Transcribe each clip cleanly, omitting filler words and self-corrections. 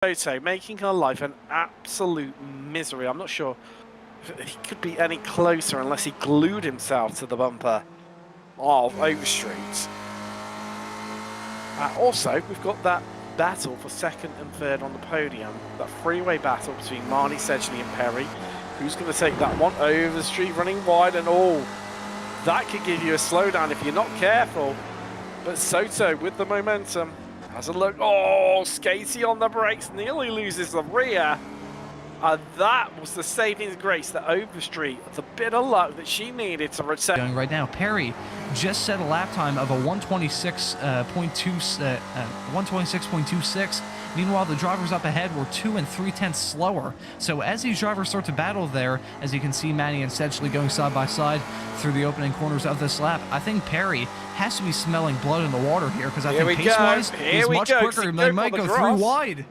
Photo making her life an absolute misery. I'm not sure if he could be any closer unless he glued himself to the bumper of Overstreet. Also, we've got that battle for second and third on the podium, that freeway battle between Marnie, Sedgley and Perry. Who's going to take that one? Overstreet running wide, and that could give you a slowdown if you're not careful. But Soto with the momentum. Has a look. Oh, Skatey on the brakes, nearly loses the rear. That was the saving grace that Overstreet, the bit of luck that she needed to return. Going right now, Perry just set a lap time of a 126.26. Meanwhile, the drivers up ahead were 2 3/10 slower. So as these drivers start to battle there, as you can see Manny and Sedgley going side by side through the opening corners of this lap, I think Perry has to be smelling blood in the water here, because I think pace-wise, he's much quicker. They might go 3 wide.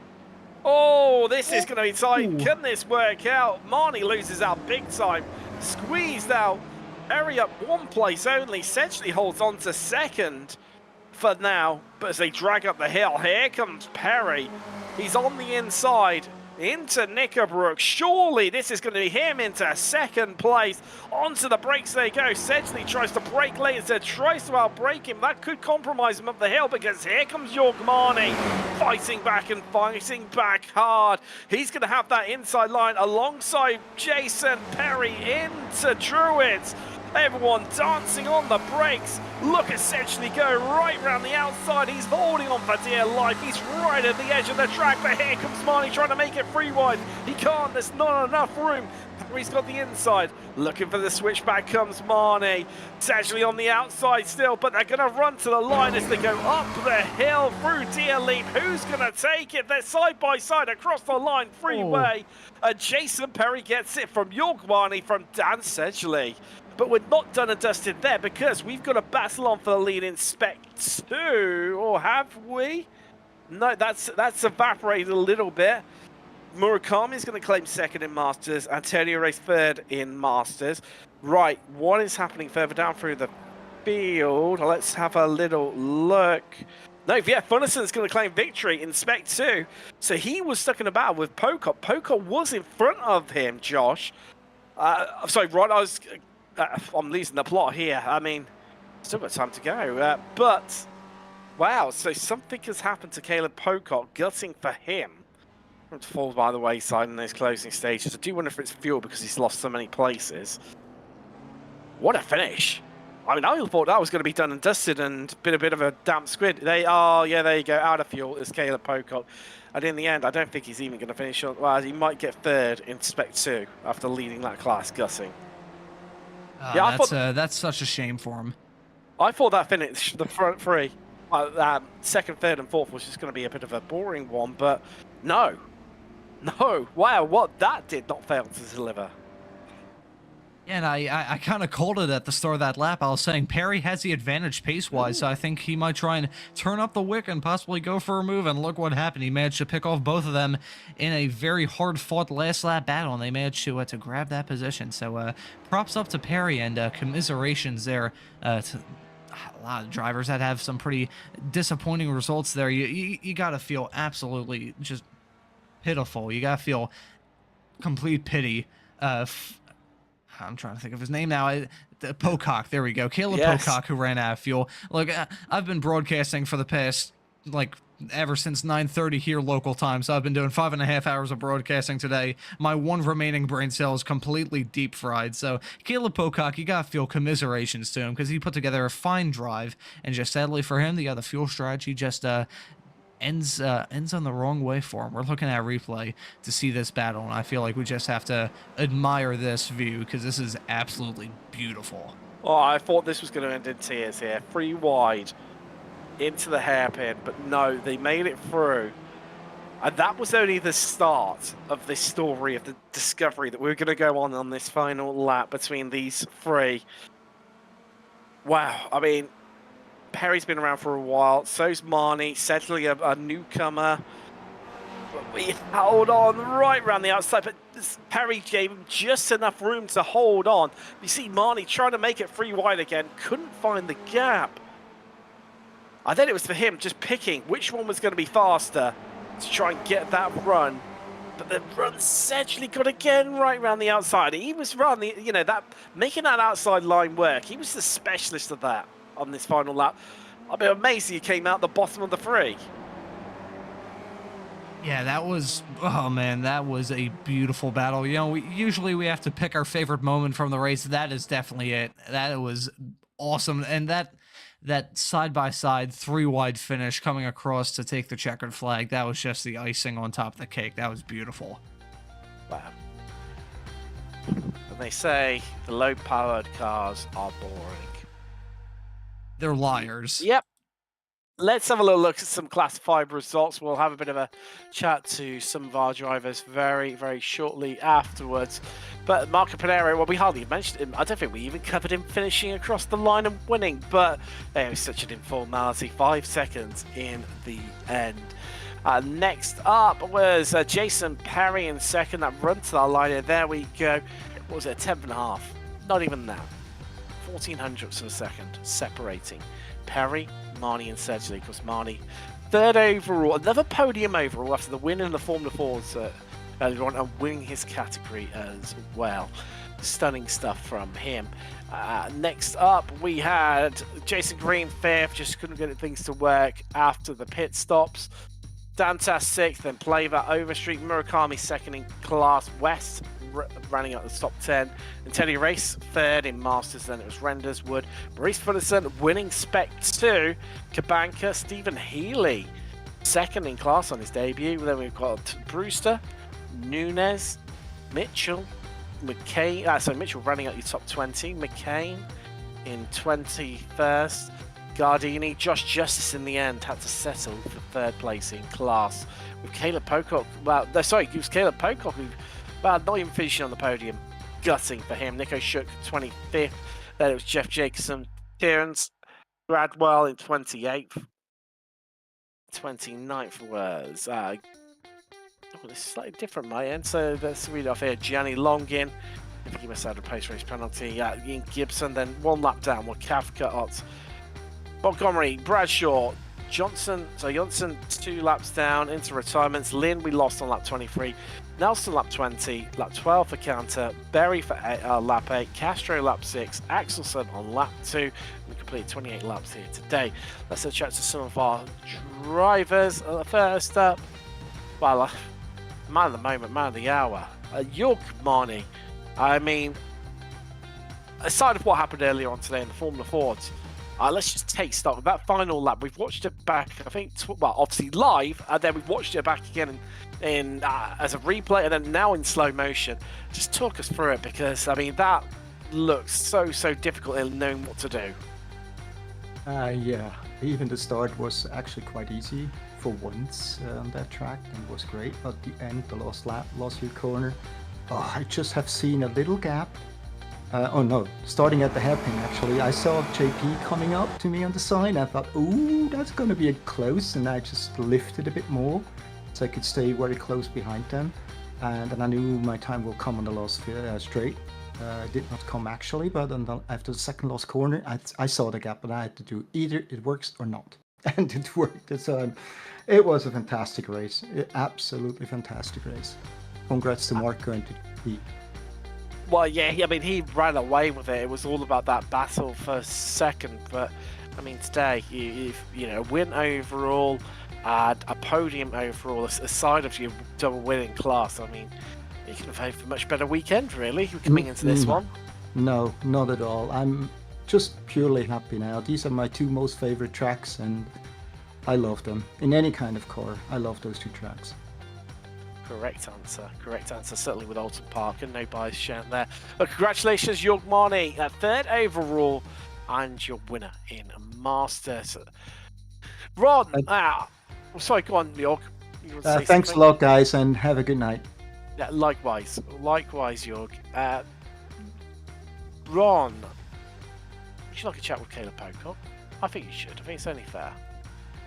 Oh, this is going to be tight. Ooh. Can this work out? Marnie loses out big time. Squeezed out. Perry up 1 place only. Sedgley holds on to second for now. But as they drag up the hill, here comes Perry. He's on the inside into Knickerbrook. Surely this is going to be him into second place. Onto the brakes they go. Sedgley tries to brake later, tries to outbrake him. That could compromise him up the hill, because here comes York Marnie fighting back and fighting back hard. He's going to have that inside line alongside Jason Perry into Druids. Everyone dancing on the brakes. Look at Sedgley go right round the outside. He's holding on for dear life. He's right at the edge of the track, but here comes Marnie trying to make it free wide. He can't, there's not enough room. He's got the inside. Looking for the switchback comes Marnie. Sedgley on the outside still, but they're going to run to the line as they go up the hill through Deer Leap. Who's going to take it? They're side by side across the line, freeway. Jason Perry gets it from York Marnie from Dan Sedgley. But we're not done and dusted there, because we've got a battle on for the lead in Spec 2, or have we? No, that's evaporated a little bit. Murakami's going to claim second in Masters, Antonio race third in Masters. Right, what is happening further down through the field? Let's have a little look. No, yeah, Funnison's going to claim victory in Spec 2. So he was stuck in a battle with Pocock. Pocock was in front of him, Josh. Sorry, Rod, I'm losing the plot here. I mean, still got time to go. But, wow, so something has happened to Caleb Pocock, gutting for him. To fall by the wayside in those closing stages. I do wonder if it's fuel, because he's lost so many places. What a finish. I mean, I thought that was going to be done and dusted and been a bit of a damp squid. They are, yeah, there you go, out of fuel is Caleb Pocock. And in the end, I don't think he's even going to finish on, well, he might get third in Spec 2 after leading that class, gutting. Yeah, that's such a shame for him. I thought that finish, the front three, second, third, and fourth was just going to be a bit of a boring one, but no. No. Wow, what that did not fail to deliver. Yeah, and I kind of called it at the start of that lap. I was saying Perry has the advantage pace-wise, so I think he might try and turn up the wick and possibly go for a move, and look what happened. He managed to pick off both of them in a very hard-fought last lap battle, and they managed to grab that position. So props up to Perry, and commiserations there to a lot of drivers that have some pretty disappointing results there. You got to feel absolutely just pitiful. You got to feel complete pity. I'm trying to think of his name now. Pocock, there we go. Caleb Pocock, who ran out of fuel. Look, I've been broadcasting for the past, ever since 9:30 here local time, so I've been doing 5.5 hours of broadcasting today. My one remaining brain cell is completely deep fried. So Caleb Pocock, you gotta feel commiserations to him, because he put together a fine drive, and just sadly for him, the fuel strategy just ends on the wrong way for him. We're looking at a replay to see this battle, and I feel like we just have to admire this view, because this is absolutely beautiful. Oh, I thought this was going to end in tears here. Free wide into the hairpin, but no, they made it through. And that was only the start of this story, of the discovery that we're going to go on this final lap between these three. Wow, I mean, Perry's been around for a while, so's Marnie, Sedgley a newcomer. But we hold on right around the outside, but Perry gave him just enough room to hold on. You see Marnie trying to make it free wide again, couldn't find the gap. I think it was for him just picking which one was going to be faster. to try and get that run. But the run Sedgley got again right around the outside. He was running, you know, that making that outside line work. He was the specialist of that on this final lap. I'd be amazed he came out the bottom of the 3. Yeah, that was, oh man, that was a beautiful battle. You know, usually we have to pick our favorite moment from the race. That is definitely it. That was awesome. And that side-by-side 3-wide finish coming across to take the checkered flag, that was just the icing on top of the cake. That was beautiful. Wow. And they say the low-powered cars are boring. They're liars. Yep. Let's have a little look at some Class 5 results. We'll have a bit of a chat to some of our drivers very, very shortly afterwards. But Marco Panero, well, we hardly mentioned him. I don't think we even covered him finishing across the line and winning, but it was such an informality. 5 seconds in the end. Next up was Jason Perry in second. That run to the line. There we go. What was it, a 10th and a half? Not even that. 14 hundredths of a second separating Perry, Marnie and Sedgley. Of course, Marnie third overall, another podium overall after the win in the Formula 4s earlier on and winning his category as well. Stunning stuff from him. Next up, we had Jason Green fifth, just couldn't get things to work after the pit stops. Dantas sixth, then Plaver, Overstreet, Murakami second in Class West, running up the top 10. And Teddy Race third in Masters, then it was Renders, Wood, Maurice Fullerton winning Spec 2, Kabanka, Stephen Healy second in class on his debut. Then we've got Brewster, Nunez, Mitchell, McCain, so Mitchell running up your top 20, McCain in 21st, Gardini, Josh Justice in the end had to settle for third place in class with Caleb Pocock. Well, no, sorry, it was Caleb Pocock who, well, not even finishing on the podium. Gutting for him. Nico Shook 25th. Then it was Jeff Jacobson, Terrence Bradwell in 28th. 29th was this is slightly different my end, so let's read off here. Gianni Longin, I think he must have had a post-race penalty. Ian Gibson, then one lap down with Kafka Ott, Montgomery, Bradshaw, Johnson, so Johnson 2 laps down into retirements. Lynn we lost on lap 23, Nelson lap 20, lap 12 for Cantor, Berry for lap 8, Castro lap 6, Axelson on lap 2. We completed 28 laps here today. Let's have a chat to some of our drivers. First up, well, man of the moment, man of the hour, York Marnie. I mean, aside of what happened earlier on today in the Formula 4s, let's just take stock of that final lap. We've watched it back, I think, well, obviously live, and then we've watched it back again in as a replay, and then now in slow motion. Just talk us through it, because, I mean, that looks so difficult in knowing what to do. Yeah, even the start was actually quite easy for once on that track, and was great. But the end, the last lap, last few corner, I just have seen a little gap. Oh no, starting at the hairpin actually. I saw JP coming up to me on the side. I thought, ooh, that's going to be close, and I just lifted a bit more so I could stay very close behind them. And then I knew my time will come on the last straight. Did not come actually, but after the second last corner, I saw the gap, and I had to do either it works or not. And it worked. It was a fantastic race. Absolutely fantastic race. Congrats to Marco and to Pete. Well, yeah, I mean, he ran away with it. It was all about that battle for second. But, I mean, today, you know, win overall, a podium overall, aside of your double winning class. I mean, you can have hoped for a much better weekend, really, coming into this one. No, not at all. I'm just purely happy now. These are my 2 most favorite tracks, and I love them. In any kind of car, I love those 2 tracks. Correct answer, certainly with Alton Park, and no bias shown there. But congratulations, York Marnie, third overall, and your winner in Masters. Ron, sorry, go on, York. Thanks a lot, guys, and have a good night. Yeah, likewise, York. Ron, would you like a chat with Caleb Pocock? I think you should. I think it's only fair.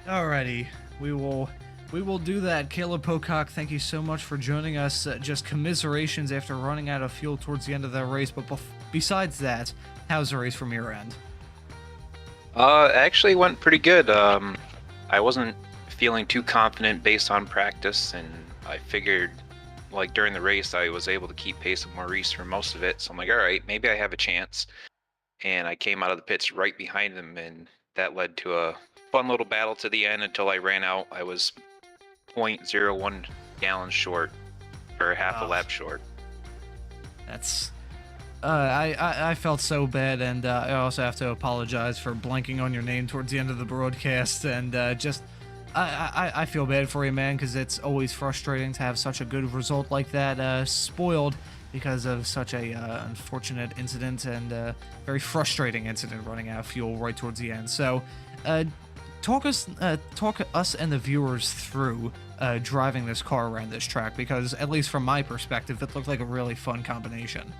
Alrighty, we will do that. Caleb Pocock, thank you so much for joining us. Just commiserations after running out of fuel towards the end of that race. But besides that, how's the race from your end? Actually went pretty good. I wasn't feeling too confident based on practice, and I figured, like, during the race, I was able to keep pace with Maurice for most of it. So I'm like, all right, maybe I have a chance. And I came out of the pits right behind him, and that led to a fun little battle to the end until I ran out. I was 0.01 gallons short, or half a lap short. That's I felt so bad, and I also have to apologize for blanking on your name towards the end of the broadcast, and just I feel bad for you, man, because it's always frustrating to have such a good result like that spoiled because of such a unfortunate incident and very frustrating incident running out of fuel right towards the end. So talk us and the viewers through driving this car around this track, because at least from my perspective, it looked like a really fun combination.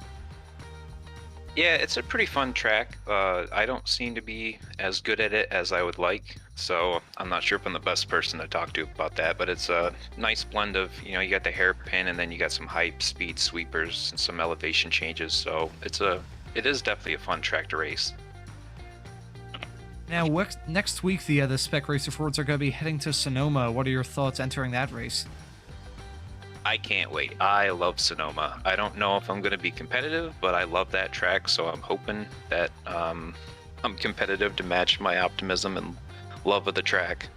Yeah, it's a pretty fun track. I don't seem to be as good at it as I would like, so I'm not sure if I'm the best person to talk to about that, but it's a nice blend of, you know, you got the hairpin and then you got some high speed sweepers and some elevation changes, so it is definitely a fun track to race. Now, next week, the Spec Racer Fords are going to be heading to Sonoma. What are your thoughts entering that race? I can't wait. I love Sonoma. I don't know if I'm going to be competitive, but I love that track, so I'm hoping that I'm competitive to match my optimism and love of the track.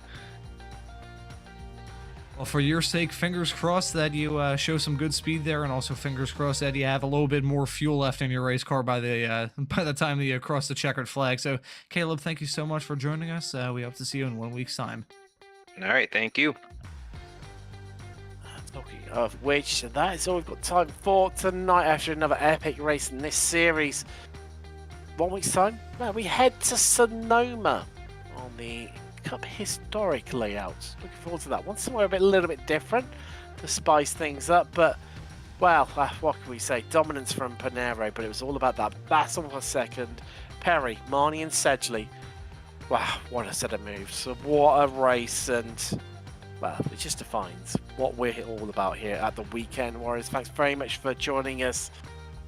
Well, for your sake, fingers crossed that you show some good speed there, and also fingers crossed that you have a little bit more fuel left in your race car by the time that you cross the checkered flag. So, Caleb, thank you so much for joining us. We hope to see you in 1 week's time. All right, thank you. Talking of which, that is all we've got time for tonight after another epic race in this series. 1 week's time, well, we head to Sonoma on the Cup Historic layout. Looking forward to that one. Somewhere a little bit different to spice things up, but, well, what can we say? Dominance from Panero, but it was all about that battle for second. Perry, Marnie and Sedgley. Wow, what a set of moves. What a race, and, well, it just defines what we're all about here at the Weekend Warriors. Thanks very much for joining us.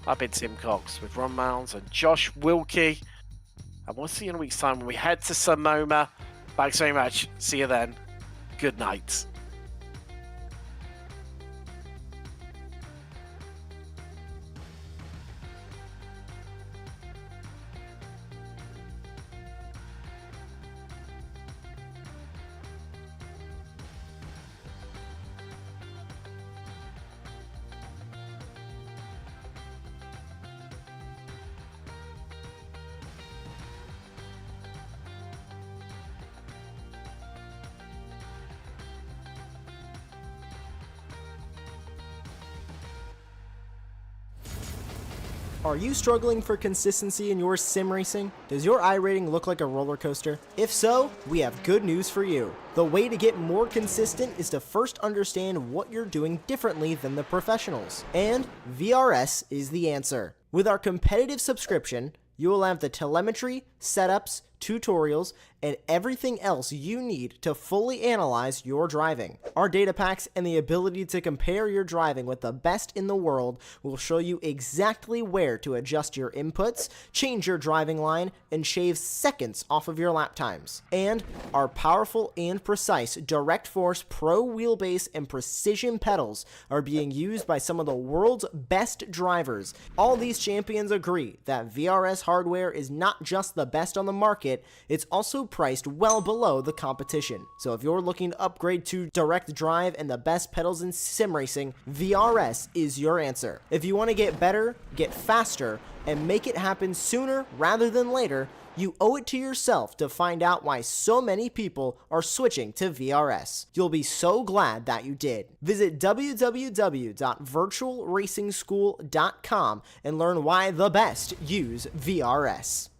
I've been Tim Cox with Ron Mounds and Josh Wilkie. And we'll see you in a week's time when we head to Sonoma. Thanks very much. See you then. Good night. Are you struggling for consistency in your sim racing? Does your iRating look like a roller coaster? If so, we have good news for you. The way to get more consistent is to first understand what you're doing differently than the professionals. And VRS is the answer. With our competitive subscription, you will have the telemetry, setups, tutorials, and everything else you need to fully analyze your driving. Our data packs and the ability to compare your driving with the best in the world will show you exactly where to adjust your inputs, change your driving line, and shave seconds off of your lap times. And our powerful and precise Direct Force Pro wheelbase and precision pedals are being used by some of the world's best drivers. All these champions agree that VRS hardware is not just the best on the market, it's also priced well below the competition. So if you're looking to upgrade to direct drive and the best pedals in sim racing, VRS is your answer. If you want to get better, get faster, and make it happen sooner rather than later, you owe it to yourself to find out why so many people are switching to VRS. You'll be so glad that you did. Visit www.virtualracingschool.com and learn why the best use VRS.